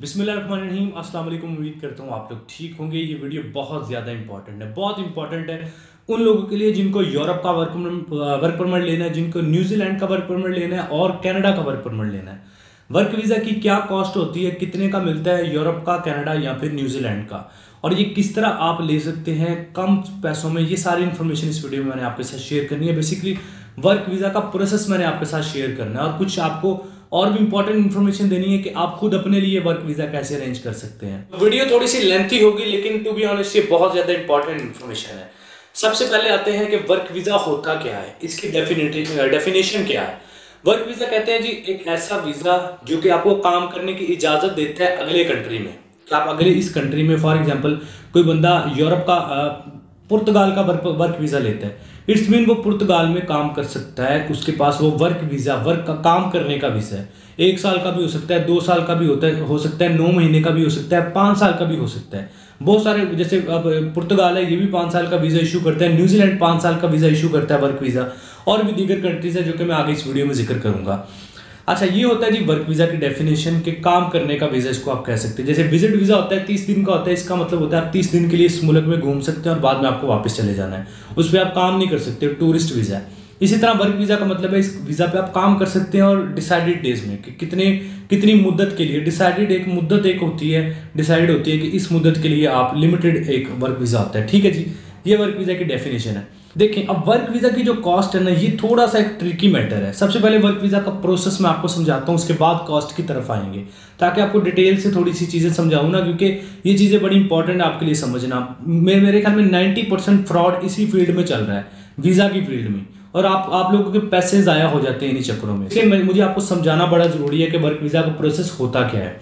बिस्मिल्लाहिर्रहमानिर्रहीम। अस्सलाम वालेकुम। उम्मीद करता हूँ आप लोग ठीक होंगे। ये वीडियो बहुत ज़्यादा इंपॉर्टेंट है, बहुत इंपॉर्टेंट है उन लोगों के लिए जिनको यूरोप का वर्क परमिट लेना है, जिनको न्यूजीलैंड का वर्क परमिट लेना है और कनाडा का वर्क परमिट लेना है। वर्क वीज़ा की क्या कॉस्ट होती है, कितने का मिलता है यूरोप का, कनाडा या फिर न्यूजीलैंड का, और ये किस तरह आप ले सकते हैं कम पैसों में। ये सारी इन्फॉर्मेशन इस वीडियो में मैंने आपके साथ शेयर करनी है। बेसिकली वर्क वीज़ा का प्रोसेस मैंने आपके साथ शेयर करना है और कुछ आपको और भी इंपॉर्टेंट इन्फॉर्मेशन देनी है कि आप खुद अपने लिए वर्क वीजा कैसे अरेंज कर सकते हैं। वीडियो थोड़ी सी लेंथी होगी लेकिन टू बी ऑनेस्ट ये बहुत ज्यादा इंपॉर्टेंट इन्फॉर्मेशन है। सबसे पहले आते हैं कि वर्क वीजा होता क्या है, इसकी डेफिनेशन क्या है। वर्क वीजा कहते हैं जी एक ऐसा वीजा जो कि आपको काम करने की इजाजत देता है अगले कंट्री में, कि आप अगले इस कंट्री में, फॉर एग्जाम्पल कोई बंदा यूरोप का पुर्तगाल का वर्क वीजा लेता है, इट्स मीन वो पुर्तगाल में काम कर सकता है, उसके पास वो वर्क वीजा, वर्क का काम करने का वीजा है। 1 साल का भी हो सकता है, 2 साल का भी हो सकता है, 9 महीने का भी हो सकता है, 5 साल का भी हो सकता है। बहुत सारे, जैसे अब पुर्तगाल है, ये भी 5 साल का वीजा इशू करता है, न्यूजीलैंड 5 साल का वीजा इशू करता है वर्क वीजा, और भी दीगर कंट्रीज है जो कि मैं आगे इस वीडियो में जिक्र करूंगा। अच्छा, ये होता है जी वर्क वीजा की डेफिनेशन के काम करने का वीजा, इसको आप कह सकते हैं। जैसे विजिट वीजा होता है 30 दिन का होता है, इसका मतलब होता है आप 30 दिन के लिए इस मुल्क में घूम सकते हैं और बाद में आपको वापस चले जाना है, उस पर आप काम नहीं कर सकते, टूरिस्ट वीजा है। इसी तरह वर्क वीजा का मतलब है इस वीजा पे आप काम कर सकते हैं और डिसाइडेड डेज में, कि कितनी मुद्दत के लिए। डिसाइडेड एक मुद्दत एक होती है, डिसाइड होती है कि इस मुद्दत के लिए आप, लिमिटेड एक वर्क वीजा होता है। ठीक है जी, ये वर्क वीजा की डेफिनेशन है। देखें, अब वर्क वीजा की जो कॉस्ट है ना, ये थोड़ा सा एक ट्रिकी मैटर है। सबसे पहले वर्क वीजा का प्रोसेस मैं आपको समझाता हूँ, उसके बाद कॉस्ट की तरफ आएंगे, ताकि आपको डिटेल से थोड़ी सी चीजें समझाऊँ ना, क्योंकि ये चीजें बड़ी इंपॉर्टेंट है आपके लिए समझना। मेरे ख्याल में 90% फ्रॉड इसी फील्ड में चल रहा है, वीजा की फील्ड में, और आप लोगों के पैसे ज़ाया हो जाते हैं इन्हीं चक्करों में। इसलिए मुझे आपको समझाना बड़ा जरूरी है कि वर्क वीजा का प्रोसेस होता क्या है।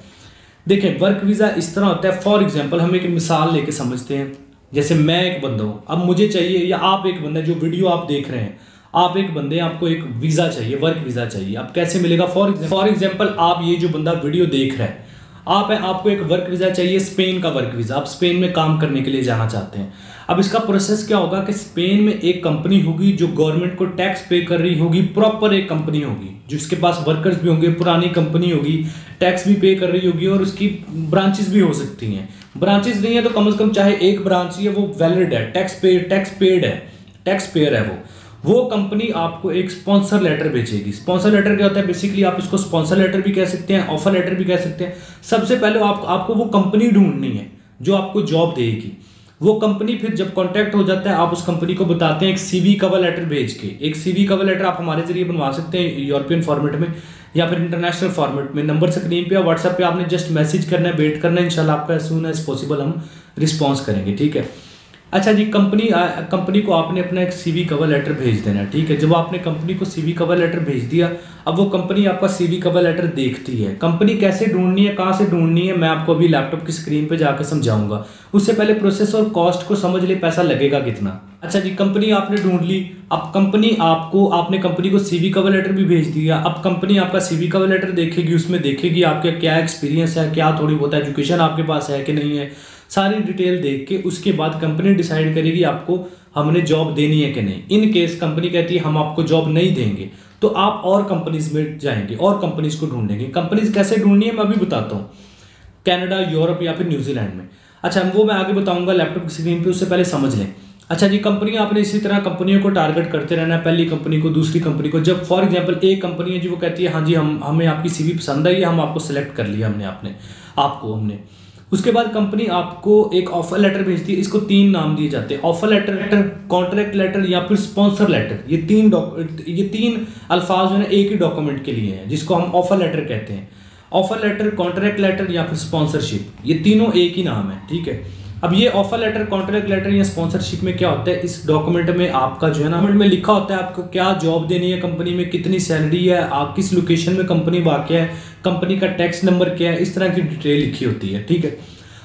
देखें, वर्क वीजा इस तरह होता है, फॉर एग्जाम्पल हम एक मिसाल लेके समझते हैं। जैसे मैं एक बंदा हूँ, अब मुझे चाहिए, या आप एक बंदा, जो वीडियो आप देख रहे हैं, आप एक बंदे, आपको एक वीज़ा चाहिए, वर्क वीज़ा चाहिए। अब कैसे मिलेगा? फॉर एग्जांपल आप, ये जो बंदा वीडियो देख रहा है, आप है, आपको एक वर्क वीज़ा चाहिए, स्पेन का वर्क वीज़ा, आप स्पेन में काम करने के लिए जाना चाहते हैं। अब इसका प्रोसेस क्या होगा कि स्पेन में एक कंपनी होगी जो गवर्नमेंट को टैक्स पे कर रही होगी, प्रॉपर एक कंपनी होगी जिसके पास वर्कर्स भी होंगे, पुरानी कंपनी होगी, टैक्स भी पे कर रही होगी, और उसकी ब्रांचेस भी हो सकती हैं। ब्रांचेस नहीं है तो कम से कम चाहे एक ब्रांच ही है, वो वैलिड है, टैक्स पेयर है वो कंपनी आपको एक स्पॉन्सर लेटर भेजेगी। स्पॉन्सर लेटर क्या होता है? बेसिकली आप इसको स्पॉन्सर लेटर भी कह सकते हैं, ऑफर लेटर भी कह सकते हैं। सबसे पहले आपको वो कंपनी ढूंढनी है जो आपको जॉब देगी। वो कंपनी फिर जब कॉन्टैक्ट हो जाता है, आप उस कंपनी को बताते हैं, एक सीवी कवर लेटर भेज के। एक सीवी कवर लेटर आप हमारे जरिए बनवा सकते हैं, यूरोपियन फॉर्मेट में या फिर इंटरनेशनल फॉर्मेट में। नंबर स्क्रीन पे या व्हाट्सएप पे आपने जस्ट मैसेज करना है, वेट करना है, इंशाल्लाह आपका एज सून एज पॉसिबल हम रिस्पॉन्स करेंगे। ठीक है। अच्छा जी, कंपनी को आपने अपना एक सीवी कवर लेटर भेज देना है। ठीक है। जब आपने कंपनी को सीवी कवर लेटर भेज दिया, अब वो कंपनी आपका सीवी कवर लेटर देखती है। कंपनी कैसे ढूंढनी है, कहाँ से ढूंढनी है, मैं आपको अभी लैपटॉप की स्क्रीन पे जाकर समझाऊंगा। उससे पहले प्रोसेस और कॉस्ट को समझ ले, पैसा लगेगा कितना। अच्छा जी, कंपनी आपने ढूंढ ली। अब आपने कंपनी को सीवी कवर लेटर भी भेज दिया। अब कंपनी आपका सीवी कवर लेटर देखेगी, उसमें देखेगी आपके क्या एक्सपीरियंस है, क्या थोड़ी बहुत एजुकेशन आपके पास है कि नहीं है, सारी डिटेल देख के उसके बाद कंपनी डिसाइड करेगी आपको हमने जॉब देनी है कि नहीं। इन केस कंपनी कहती है हम आपको जॉब नहीं देंगे, तो आप और कंपनीज में जाएंगे और कंपनीज को ढूंढेंगे। कंपनीज कैसे ढूंढनी है मैं अभी बताता हूँ, कनाडा, यूरोप या फिर न्यूजीलैंड में। अच्छा, वो मैं आगे बताऊंगा लैपटॉप की स्क्रीन पे, उससे पहले समझ लें। अच्छा जी, कंपनी आपने इसी तरह कंपनियों को टारगेट करते रहना है, पहली कंपनी को, दूसरी कंपनी को। जब फॉर एग्जांपल एक कंपनी है जी, वो कहती है हाँ जी हमें आपकी सीवी पसंद आई है, हम आपको सेलेक्ट कर लिया हमने। उसके बाद कंपनी आपको एक ऑफर लेटर भेजती है। इसको 3 नाम दिए जाते हैं, ऑफर लेटर, कॉन्ट्रैक्ट लेटर या फिर स्पॉन्सर लेटर। ये तीन अल्फाज जो है एक ही डॉक्यूमेंट के लिए हैं, जिसको हम ऑफर लेटर कहते हैं। ऑफर लेटर, कॉन्ट्रैक्ट लेटर या फिर स्पॉन्सरशिप, ये तीनों एक ही नाम है। ठीक है। अब ये ऑफर लेटर, कॉन्ट्रैक्ट लेटर या स्पॉन्सरशिप में क्या होता है, इस डॉक्यूमेंट में आपका जो है ना, में लिखा होता है आपको क्या जॉब देनी है कंपनी में, कितनी सैलरी है, आप किस लोकेशन में कंपनी वाक़ है, कंपनी का टैक्स नंबर क्या है, इस तरह की डिटेल लिखी होती है। ठीक है।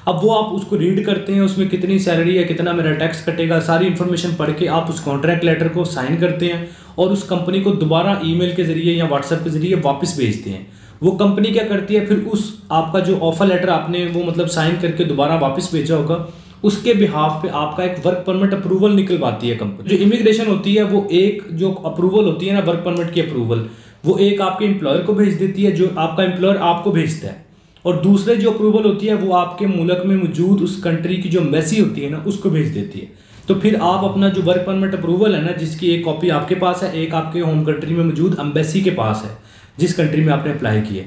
अब वो आप उसको रीड करते हैं, उसमें कितनी सैलरी है, कितना मेरा टैक्स कटेगा, सारी इन्फॉर्मेशन पढ़ के आप उस कॉन्ट्रैक्ट लेटर को साइन करते हैं और उस कंपनी को दोबारा ईमेल के जरिए या व्हाट्सएप के जरिए वापस भेजते हैं। वो कंपनी क्या करती है, फिर उस आपका जो ऑफर लेटर आपने वो मतलब साइन करके दोबारा वापस भेजा होगा, उसके बिहाफ पे आपका एक वर्क परमिट अप्रूवल निकलवाती है कंपनी। जो इमिग्रेशन होती है, वो एक जो अप्रूवल होती है ना, वर्क परमिट की अप्रूवल, वो एक आपके एम्प्लॉयर को भेज देती है, जो आपका एम्प्लॉयर आपको भेजता है। और दूसरे जो अप्रूवल होती है वो आपके मुल्क में मौजूद उस कंट्री की जो एम्बेसी होती है ना उसको भेज देती है। तो फिर आप अपना जो वर्क परमिट अप्रूवल है ना, जिसकी एक कॉपी आपके पास है, एक आपके होम कंट्री में मौजूद एम्बेसी के पास है जिस कंट्री में आपने अप्लाई किए,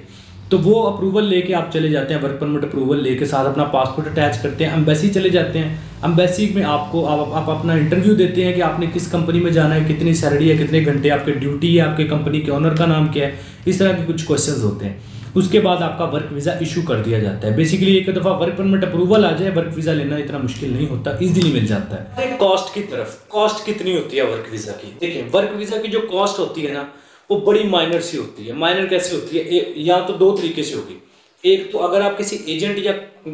तो वो अप्रूवल लेके आप चले जाते हैं। वर्क परमिट अप्रूवल लेके साथ अपना पासपोर्ट अटैच करते हैं, एम्बेसी चले जाते हैं। एम्बेसी में आपको आप अपना इंटरव्यू देते हैं कि आपने किस कंपनी में जाना है, कितनी सैलरी है, कितने घंटे आपके ड्यूटी है, आपके कंपनी के ओनर का नाम क्या है, इस तरह के कुछ क्वेश्चंस होते हैं। उसके बाद आपका वर्क वीज़ा इशू कर दिया जाता है। बेसिकली एक दफ़ा वर्क परमिट अप्रूवल आ जाए, वर्क वीज़ा लेना इतना मुश्किल नहीं होता, इजीली मिल जाता है। कॉस्ट की तरफ, कॉस्ट कितनी होती है वर्क वीज़ा की? देखिए, वर्क वीज़ा की जो कॉस्ट होती है ना वो बड़ी माइनर सी होती है। माइनर कैसे होती है? या तो दो तरीके से होगी। एक तो अगर आप किसी एजेंट या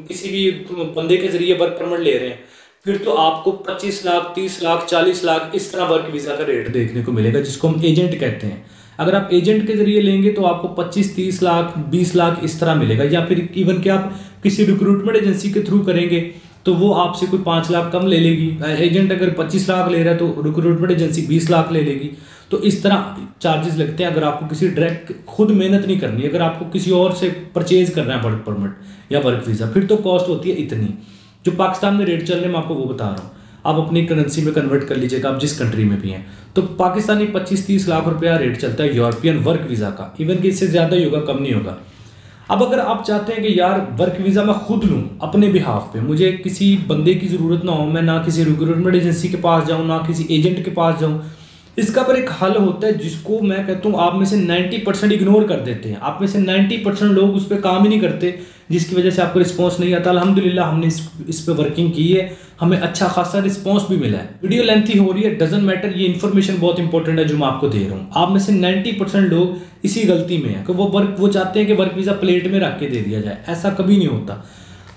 किसी भी बंदे के जरिए वर्क परमिट ले रहे हैं, फिर तो आपको 25 लाख, 30 लाख, 40 लाख इस तरह वर्क वीज़ा का रेट देखने को मिलेगा, जिसको हम एजेंट कहते हैं। अगर आप एजेंट के जरिए लेंगे तो आपको 25, 30 लाख, 20 लाख इस तरह मिलेगा। या फिर इवन कि आप किसी रिक्रूटमेंट एजेंसी के थ्रू करेंगे तो वो आपसे कोई 5 लाख कम ले लेगी। एजेंट अगर 25 लाख ले रहा है तो रिक्रूटमेंट एजेंसी 20 लाख ले लेगी। तो इस तरह चार्जेस लगते हैं। अगर आपको किसी डायरेक्ट खुद मेहनत नहीं करनी, अगर आपको किसी और से परचेज करना है वर्क परमिट या वर्क वीज़ा, फिर तो कॉस्ट होती है इतनी। जो पाकिस्तान में रेट चल रहे हैं मैं आपको वो बता रहा हूँ, आप अपनी करेंसी में कन्वर्ट कर लीजिएगा, आप जिस कंट्री में भी हैं। तो पाकिस्तानी 25-30 लाख रुपया रेट चलता है यूरोपियन वर्क वीज़ा का। इवन कि इससे ज़्यादा ही होगा, कम नहीं होगा। अब अगर आप चाहते हैं कि यार वर्क वीज़ा मैं खुद लूँ अपने बिहाफ पे, मुझे किसी बंदे की ज़रूरत ना हो, मैं ना किसी रिक्रूटमेंट एजेंसी के पास जाऊँ ना किसी एजेंट के पास जाऊँ, इसका पर एक हल होता है जिसको मैं कहता हूँ आप में से 90% इग्नोर कर देते हैं। आप में से 90% लोग उस पर काम ही नहीं करते, जिसकी वजह से आपको रिस्पांस नहीं आता। अल्हम्दुलिल्लाह हमने इस पे वर्किंग की है, हमें अच्छा खासा रिस्पांस भी मिला है। वीडियो लेंथी हो रही है, डजंट मैटर, ये इन्फॉर्मेशन बहुत इंपॉर्टेंट है जो मैं आपको दे रहा हूँ। आप में से 90% लोग इसी गलती में है कि वो चाहते हैं कि वर्क वीज़ा प्लेट में रख के दे दिया जाए। ऐसा कभी नहीं होता।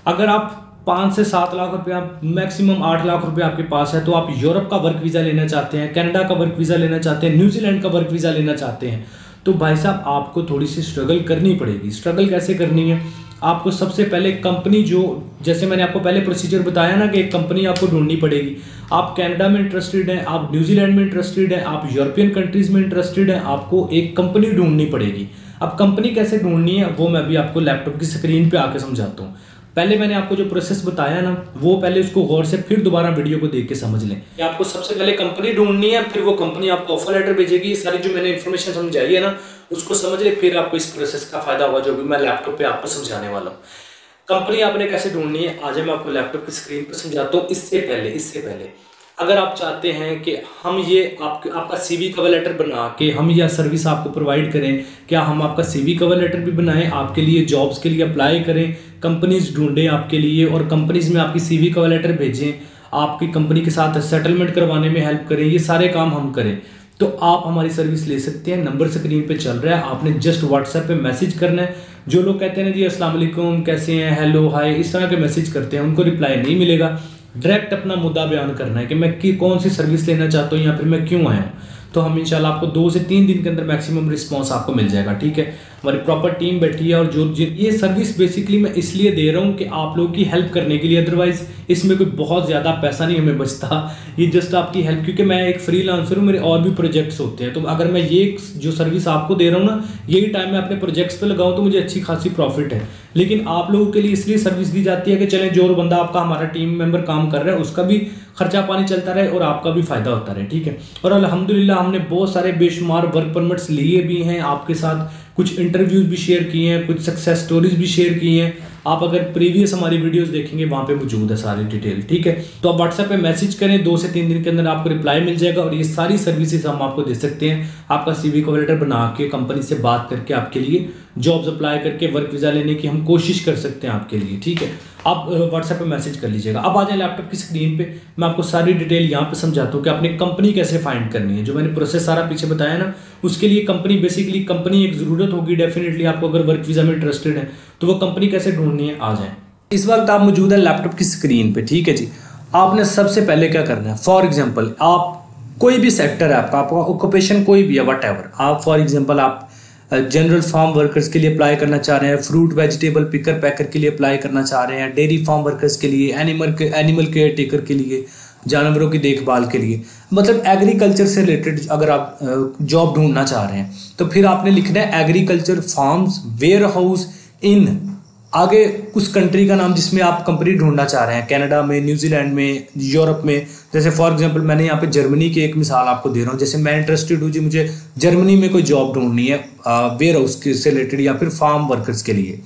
अगर आप 5 से 7 लाख रुपया, मैक्सिमम 8 लाख रुपया आपके पास है, तो आप यूरोप का वर्क वीज़ा लेना चाहते हैं, कनाडा का वर्क वीज़ा लेना चाहते हैं, न्यूजीलैंड का वर्क वीज़ा लेना चाहते हैं, तो भाई साहब आपको थोड़ी सी स्ट्रगल करनी पड़ेगी। स्ट्रगल कैसे करनी है? आपको सबसे पहले कंपनी, जो जैसे मैंने आपको पहले प्रोसीजर बताया ना कि एक कंपनी आपको ढूंढनी पड़ेगी। आप कनाडा में इंटरेस्टेड हैं, आप न्यूजीलैंड में इंटरेस्टेड हैं, आप यूरोपियन कंट्रीज़ में इंटरेस्टेड हैं, आपको एक कंपनी ढूंढनी पड़ेगी। अब कंपनी कैसे ढूंढनी है वो मैं अभी आपको लैपटॉप की स्क्रीन पे आके समझाता हूँ। पहले मैंने आपको जो प्रोसेस बताया ना, वो पहले उसको गौर से फिर दोबारा वीडियो को देख के समझ लें। कि आपको सबसे पहले कंपनी ढूंढनी है, फिर वो कंपनी आपको ऑफर लेटर भेजेगी। ये सारी जो मैंने इन्फॉर्मेशन समझाई है ना, उसको समझ ले, फिर आपको इस प्रोसेस का फायदा होगा जो भी मैं लैपटॉप पे आपको समझाने वाला हूँ। कंपनी आपने कैसे ढूंढनी है आज मैं आपको लैपटॉप की स्क्रीन पर समझाता हूँ। इससे पहले अगर आप चाहते हैं कि हम ये आपका CV कवर लेटर बना के हम यह सर्विस आपको प्रोवाइड करें, क्या हम आपका CV कवर लेटर भी बनाएं, आपके लिए जॉब्स के लिए अप्लाई करें, कंपनीज ढूंढें आपके लिए और कंपनीज में आपकी CV कवर लेटर भेजें, आपकी कंपनी के साथ सेटलमेंट करवाने में हेल्प करें, ये सारे काम हम करें, तो आप हमारी सर्विस ले सकते हैं। नंबर स्क्रीन पे चल रहा है, आपने जस्ट व्हाट्सएप पे मैसेज करना है। जो लोग कहते हैं ना जी अस्सलाम वालेकुम, कैसे हैं, हेलो, हाय, इस तरह के मैसेज करते हैं, उनको रिप्लाई नहीं मिलेगा। डायरेक्ट अपना मुद्दा बयान करना है कि मैं कौन सी सर्विस लेना चाहता हूँ या फिर मैं क्यों आया हूँ। तो हम इंशाल्लाह आपको 2 से 3 दिन के अंदर मैक्सिमम रिस्पांस आपको मिल जाएगा। ठीक है, हमारी प्रॉपर टीम बैठी है और जो ये सर्विस बेसिकली मैं इसलिए दे रहा हूँ कि आप लोगों की हेल्प करने के लिए, अदरवाइज इसमें कोई बहुत ज़्यादा पैसा नहीं हमें बचता, ये जस्ट आपकी हेल्प, क्योंकि मैं एक फ्रीलांसर हूँ, मेरे और भी प्रोजेक्ट्स होते हैं। तो अगर मैं ये जो सर्विस आपको दे रहा हूँ ना, यही टाइम मैं अपने प्रोजेक्ट्स पे लगाऊँ तो मुझे अच्छी खासी प्रॉफिट है। लेकिन आप लोगों के लिए इसलिए सर्विस दी जाती है कि चलें जो बंदा आपका हमारा टीम मेंबर काम कर रहा है उसका भी खर्चा पानी चलता रहे और आपका भी फायदा होता रहे। ठीक है, और अल्हम्दुलिल्लाह हमने बहुत सारे बेशुमार वर्क परमिट्स लिए भी हैं, आपके साथ कुछ इंटरव्यूज भी शेयर किए हैं, कुछ सक्सेस स्टोरीज भी शेयर की हैं। आप अगर प्रीवियस हमारी वीडियोस देखेंगे वहाँ पे मौजूद है सारी डिटेल। ठीक है, तो आप व्हाट्सएप पे मैसेज करें, 2 से 3 दिन के अंदर आपको रिप्लाई मिल जाएगा और ये सारी सर्विसेज हम आपको दे सकते हैं। आपका CV कवर लेटर बना के कंपनी से बात करके आपके लिए जॉब्स अप्लाई करके वर्क वीज़ा लेने की हम कोशिश कर सकते हैं आपके लिए। ठीक है, आप व्हाट्सएप पे मैसेज कर लीजिएगा। अब आ जाए लैपटॉप की स्क्रीन पे, मैं आपको सारी डिटेल यहाँ पे समझाता हूँ कि आपने कंपनी कैसे फाइंड करनी है। जो मैंने प्रोसेस सारा पीछे बताया ना, उसके लिए कंपनी बेसिकली कंपनी एक ज़रूरत होगी डेफिनेटली आपको, अगर वर्क वीज़ा में इंटरेस्टेड है तो वो कंपनी कैसे ढूंढनी है। आ जाए, इस वक्त आप मौजूद है लैपटॉप की स्क्रीन पे। ठीक है जी, आपने सबसे पहले क्या करना है, फॉर एग्जाम्पल आप कोई भी सेक्टर है आपका ऑक्यूपेशन कोई भी है, वट एवर, आप फॉर एग्जाम्पल आप जनरल फार्म वर्कर्स के लिए अप्लाई करना चाह रहे हैं, फ्रूट वेजिटेबल पिकर पैकर के लिए अप्लाई करना चाह रहे हैं, डेयरी फार्म वर्कर्स के लिए, एनिमल केयर टेकर के लिए, जानवरों की देखभाल के लिए, मतलब एग्रीकल्चर से रिलेटेड अगर आप जॉब ढूंढना चाह रहे हैं तो फिर आपने लिखना है agriculture farms warehouse in आगे उस कंट्री का नाम जिसमें आप कंपनी ढूंढना चाह रहे हैं, कनाडा में, न्यूजीलैंड में, यूरोप में। जैसे फॉर एग्जांपल मैंने यहाँ पे जर्मनी की एक मिसाल आपको दे रहा हूँ। जैसे मैं इंटरेस्टेड हूँ जी, मुझे जर्मनी में कोई जॉब ढूंढनी है वेयर हाउस से रिलेटेड या फिर फार्म वर्कर्स के लिए,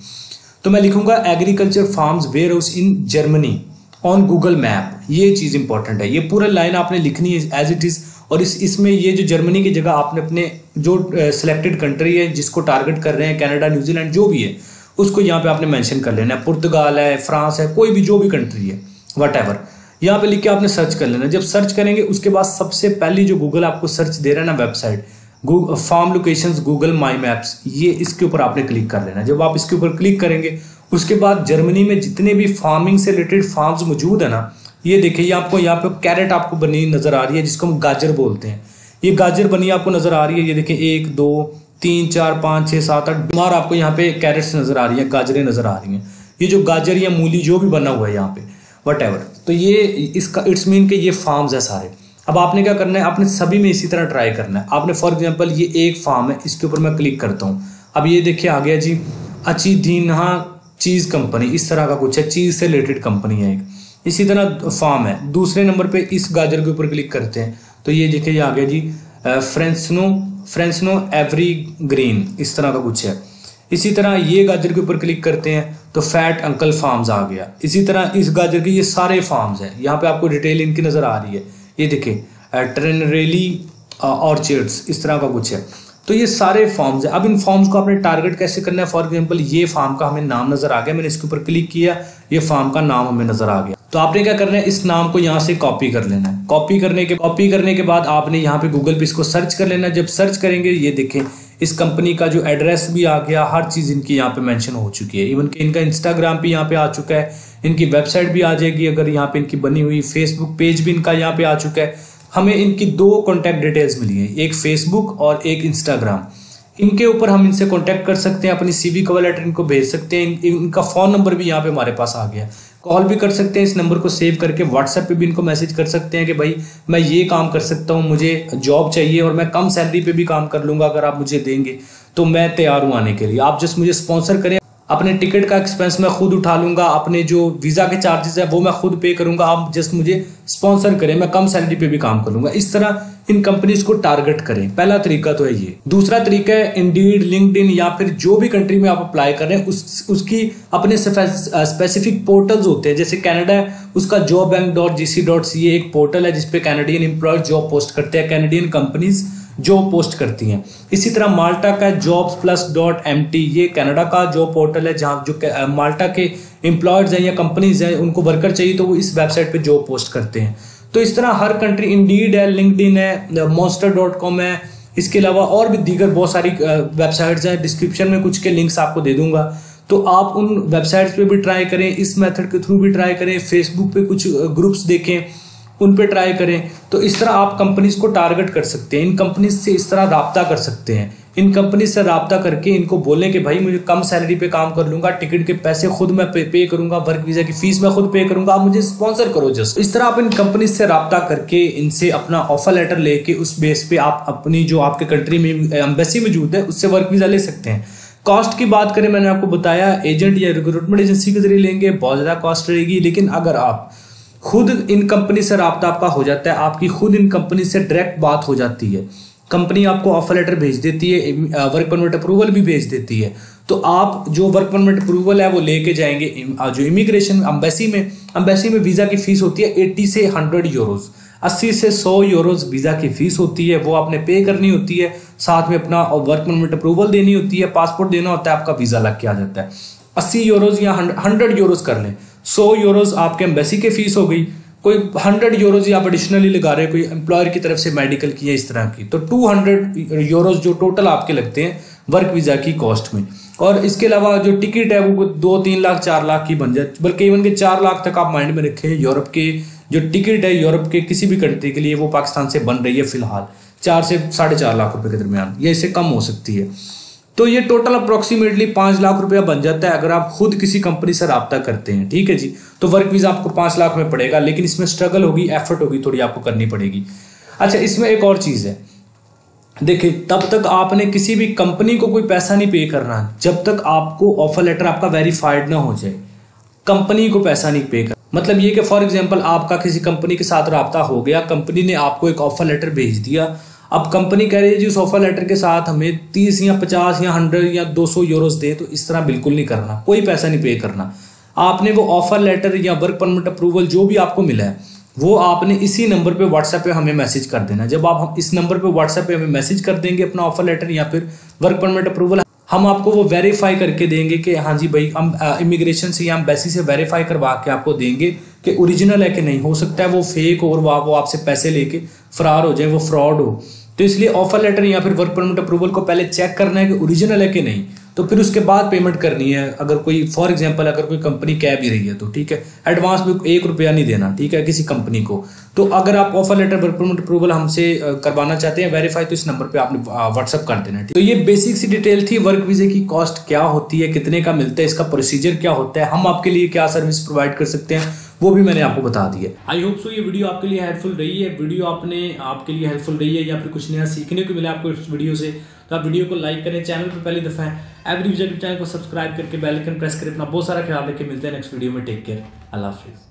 तो मैं लिखूंगा agriculture farms warehouse in Germany on Google map. ये चीज़ इंपॉर्टेंट है, ये पूरा लाइन आपने लिखनी है एज इट इज़। और इसमें ये जो जर्मनी की जगह आपने अपने जो सिलेक्टेड कंट्री है जिसको टारगेट कर रहे हैं, कनाडा, न्यूजीलैंड जो भी है, उसको यहाँ पे आपने मेंशन कर लेना है। पुर्तगाल है, फ्रांस है, कोई भी जो भी कंट्री है, वट यहाँ पे लिख के आपने सर्च कर लेना। जब सर्च करेंगे उसके बाद सबसे पहली जो गूगल आपको सर्च दे रहा है ना वेबसाइट, फार्म लोकेशंस गूगल माई मैप्स, ये इसके ऊपर आपने क्लिक कर लेना। जब आप इसके ऊपर क्लिक करेंगे उसके बाद जर्मनी में जितने भी फार्मिंग से रिलेटेड फार्म्स मौजूद है ना, ये देखिए ये आपको यहाँ पे कैरेट आपको बनी नजर आ रही है जिसको हम गाजर बोलते हैं। ये गाजर बनी आपको नजर आ रही है, ये देखिए 1 2 3 4 5 6 7 8 बीमार आपको यहाँ पे कैरेट्स नजर आ रही है, गाजरें नजर आ रही हैं। ये जो गाजर या मूली जो भी बना हुआ है यहाँ पे वट एवर, तो ये इसका इट्स मीन के ये फार्म्स है सारे। अब आपने क्या करना है, आपने सभी में इसी तरह ट्राई करना है। आपने फॉर एग्जाम्पल ये एक फार्म है, इसके ऊपर मैं क्लिक करता हूँ। अब ये देखिए आ गया जी अचीदीन्हा चीज़ कंपनी, इस तरह का कुछ है, चीज़ से रिलेटेड कंपनी है एक। इसी तरह फार्म है। दूसरे नंबर पे इस गाजर के ऊपर क्लिक करते हैं तो ये देखिए ये आ गया जी फ्रेंसनो एवरी ग्रीन, इस तरह का कुछ है। इसी तरह ये गाजर के ऊपर क्लिक करते हैं तो फैट अंकल फार्म्स आ गया। इसी तरह इस गाजर के ये सारे फार्म्स हैं, यहाँ पे आपको डिटेल इनकी नज़र आ रही है। ये देखिए ट्रेनरेली ऑर्चर्ड्स, इस तरह का कुछ है। तो ये सारे फॉर्म्स हैं। अब इन फॉर्म्स को आपने टारगेट कैसे करना है, फॉर एग्जांपल ये फार्म का हमें नाम नजर आ गया, मैंने इसके ऊपर क्लिक किया, ये फार्म का नाम हमें नजर आ गया। तो आपने क्या करना है, इस नाम को यहाँ से कॉपी कर लेना है। कॉपी करने के बाद आपने यहाँ पे गूगल पे इसको सर्च कर लेना है। जब सर्च करेंगे ये देखें इस कंपनी का जो एड्रेस भी आ गया, हर चीज़ इनकी यहाँ पे मेंशन हो चुकी है। इवन कि इनका इंस्टाग्राम भी यहाँ पे आ चुका है, इनकी वेबसाइट भी आ जाएगी अगर यहाँ पे इनकी बनी हुई, फेसबुक पेज भी इनका यहाँ पे आ चुका है। हमें इनकी 2 कॉन्टैक्ट डिटेल्स मिली है, एक फेसबुक और एक इंस्टाग्राम। इनके ऊपर हम इनसे कांटेक्ट कर सकते हैं, अपनी सीवी कवर लेटर इनको भेज सकते हैं। इनका फ़ोन नंबर भी यहाँ पे हमारे पास आ गया, कॉल भी कर सकते हैं। इस नंबर को सेव करके व्हाट्सएप पे भी इनको मैसेज कर सकते हैं कि भाई मैं ये काम कर सकता हूँ, मुझे जॉब चाहिए और मैं कम सैलरी पे भी काम कर लूँगा, अगर आप मुझे देंगे तो मैं तैयार हूँ आने के लिए। आप जस्ट मुझे स्पॉन्सर करें, अपने टिकट का एक्सपेंस मैं खुद उठा लूँगा, अपने जो वीज़ा के चार्जेस है वो मैं खुद पे करूँगा, आप जस्ट मुझे स्पॉन्सर करें, मैं कम सैलरी पे भी काम कर लूँगा। इस तरह इन कंपनीज को टारगेट करें। पहला तरीका तो है ये। दूसरा तरीका है इंडीड, लिंक्डइन या फिर जो भी कंट्री में आप अप्लाई कर रहे हैं उसकी अपने स्पेसिफिक पोर्टल्स होते हैं। जैसे कनाडा है, उसका jobbank.gc.ca एक पोर्टल है जिसपे कैनेडियन एम्प्लॉयर जॉब पोस्ट करते हैं, कैनेडियन कंपनीज जॉब पोस्ट करती हैं। इसी तरह माल्टा का jobsplus.mt, ये कनाडा का जॉब पोर्टल है जहाँ जो माल्टा के एम्प्लॉयर्स हैं या कंपनीज हैं, उनको वर्कर चाहिए तो वो इस वेबसाइट पे जॉब पोस्ट करते हैं। तो इस तरह हर कंट्री, इंडीड है, लिंक्डइन है, monster.com है, इसके अलावा और भी दीगर बहुत सारी वेबसाइट्स हैं। डिस्क्रिप्शन में कुछ के लिंक्स आपको दे दूंगा, तो आप उन वेबसाइट्स पे भी ट्राई करें, इस मेथड के थ्रू भी ट्राई करें, फेसबुक पे कुछ ग्रुप्स देखें, उन पे ट्राई करें। तो इस तरह आप कंपनीज को टारगेट कर सकते हैं, इन कंपनीज से इस तरह राब्ता कर सकते हैं। इन कंपनी से राब्ता करके इनको बोलें कि भाई मुझे कम सैलरी पे काम कर लूंगा, टिकट के पैसे खुद मैं पे करूंगा, वर्क वीजा की फीस मैं खुद पे करूंगा, आप मुझे स्पॉन्सर करो जस्ट। इस तरह आप इन कंपनी से राब्ता करके इनसे अपना ऑफर लेटर लेके उस बेस पे आप अपनी जो आपके कंट्री में एम्बेसी मौजूद है उससे वर्क वीजा ले सकते हैं। कॉस्ट की बात करें, मैंने आपको बताया एजेंट या रिक्रूटमेंट एजेंसी के जरिए लेंगे बहुत ज़्यादा कॉस्ट रहेगी। लेकिन अगर आप खुद इन कंपनी से राब्ता आपका हो जाता है, आपकी खुद इन कंपनी से डायरेक्ट बात हो जाती है, कंपनी आपको ऑफर लेटर भेज देती है, वर्क परमिट अप्रूवल भी भेज देती है, तो आप जो वर्क परमिट अप्रूवल है वो लेके जाएंगे जो इमिग्रेशन एम्बेसी में वीज़ा की फीस होती है 80 से 100 यूरोज, 80 से 100 यूरोज वीज़ा की फीस होती है, वो आपने पे करनी होती है। साथ में अपना वर्क परमिट अप्रूवल देनी होती है, पासपोर्ट देना होता है, आपका वीज़ा लग के आ जाता है। 80 यूरोज या 100 यूरोज कर लें, 100 यूरोज आपके एम्बेसी की फीस हो गई, कोई 100 यूरोज आप एडिशनली लगा रहे हैं कोई एम्प्लॉयर की तरफ से मेडिकल की या इस तरह की, तो 200 यूरोज जो टोटल आपके लगते हैं वर्क वीज़ा की कॉस्ट में। और इसके अलावा जो टिकट है वो 2-3 लाख 4 लाख की बन जाए, बल्कि इवन के 4 लाख तक आप माइंड में रखें। यूरोप के जो टिकट है यूरोप के किसी भी कंट्री के लिए वो पाकिस्तान से बन रही है फिलहाल 4 से 4.5 लाख रुपए के दरमियान, या इससे कम हो सकती है। तो ये टोटल अप्रोक्सीमेटली 5 लाख रुपया बन जाता है अगर आप खुद किसी कंपनी से राब्ता करते हैं, ठीक है जी। तो वर्क वीज़ा आपको 5 लाख में पड़ेगा, लेकिन इसमें स्ट्रगल होगी, एफर्ट होगी, थोड़ी आपको करनी पड़ेगी। अच्छा, इसमें एक और चीज़ है, देखिए, तब तक आपने किसी भी कंपनी को कोई पैसा नहीं पे करना जब तक आपको ऑफर लेटर आपका वेरीफाइड ना हो जाए। कंपनी को पैसा नहीं पे कर, मतलब ये कि फॉर एग्जांपल आपका किसी कंपनी के साथ रब्ता हो गया, कंपनी ने आपको एक ऑफर लेटर भेज दिया। अब कंपनी कह रही है जी उस ऑफर लेटर के साथ हमें 30 या 50 या 100 या 200 यूरोस दे, तो इस तरह बिल्कुल नहीं करना, कोई पैसा नहीं पे करना। आपने वो ऑफर लेटर या वर्क परमिट अप्रूवल जो भी आपको मिला है वो आपने इसी नंबर पे व्हाट्सएप पे हमें मैसेज कर देना। जब आप हम इस नंबर पे व्हाट्सएप पे हमें मैसेज कर देंगे अपना ऑफर लेटर या फिर वर्क परमिट अप्रूवल, हम आपको वो वेरीफाई करके देंगे कि हाँ जी भाई, हम इमिग्रेशन से या एम्बेसी से वेरीफाई करवा के आपको देंगे कि ओरिजिनल है कि नहीं। हो सकता है वो फेक और वो आपसे पैसे लेके फरार हो जाए, वो फ्रॉड हो। तो इसलिए ऑफर लेटर या फिर वर्क परमिट अप्रूवल को पहले चेक करना है कि ओरिजिनल है कि नहीं, तो फिर उसके बाद पेमेंट करनी है। अगर कोई फॉर एग्जांपल अगर कोई कंपनी कह भी रही है तो ठीक है, एडवांस में 1 रुपया नहीं देना, ठीक है, किसी कंपनी को। तो अगर आप offer letter work permit approval हमसे करवाना चाहते हैं वेरीफाई, तो इस नंबर पे आपने व्हाट्सअप कर देना है। तो ये बेसिक सी डिटेल थी वर्क वीजे की। कॉस्ट क्या होती है, कितने का मिलता है, इसका प्रोसीजर क्या होता है, हम आपके लिए क्या सर्विस प्रोवाइड कर सकते हैं, वो भी मैंने आपको बता दिया। आई होप सो ये वीडियो आपके लिए हेल्पफुल रही है। वीडियो आपके लिए हेल्पफुल रही है या फिर कुछ नया सीखने को मिला आपको इस वीडियो से, तो आप वीडियो को लाइक करें, चैनल पर पहली दफा है एवरी यूट्यूब चैनल को सब्सक्राइब करके बेल आइकन प्रेस करें। अपना बहुत सारा ख्याल रखें। मिलते हैं नेक्स्ट वीडियो में। टेक केयर, अल्लाह हाफिज़।